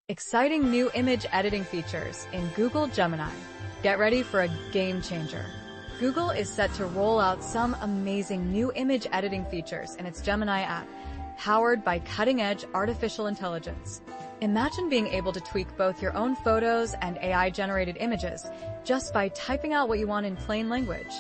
Exciting new image editing features in Google Gemini. Get ready for a game changer. Google is set to roll out some amazing new image editing features in its Gemini app, powered by cutting-edge artificial intelligence. Imagine being able to tweak both your own photos and AI-generated images just by typing out what you want in plain language.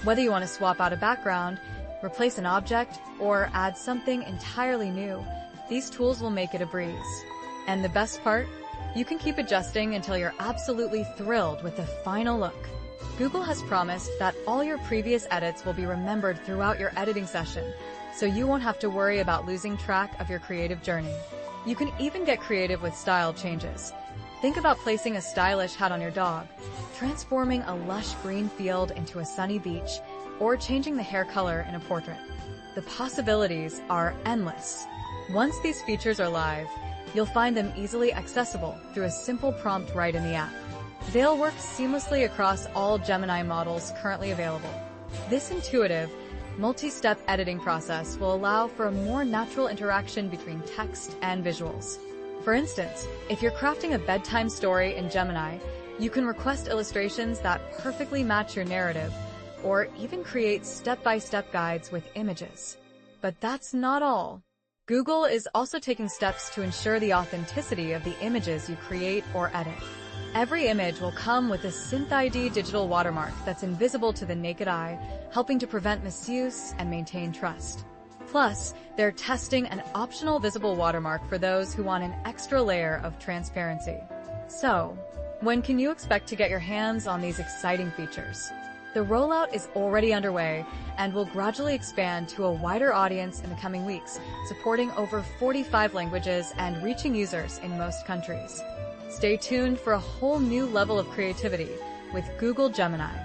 Whether you want to swap out a background, replace an object, or add something entirely new, these tools will make it a breeze. And the best part? You can keep adjusting until you're absolutely thrilled with the final look. Google has promised that all your previous edits will be remembered throughout your editing session, so you won't have to worry about losing track of your creative journey. You can even get creative with style changes. Think about placing a stylish hat on your dog, transforming a lush green field into a sunny beach, or changing the hair color in a portrait. The possibilities are endless. Once these features are live, you'll find them easily accessible through a simple prompt right in the app. They'll work seamlessly across all Gemini models currently available. This intuitive, multi-step editing process will allow for a more natural interaction between text and visuals. For instance, if you're crafting a bedtime story in Gemini, you can request illustrations that perfectly match your narrative, or even create step-by-step guides with images. But that's not all. Google is also taking steps to ensure the authenticity of the images you create or edit. Every image will come with a SynthID digital watermark that's invisible to the naked eye, helping to prevent misuse and maintain trust. Plus, they're testing an optional visible watermark for those who want an extra layer of transparency. So, when can you expect to get your hands on these exciting features? The rollout is already underway and will gradually expand to a wider audience in the coming weeks, supporting over 45 languages and reaching users in most countries. Stay tuned for a whole new level of creativity with Google Gemini.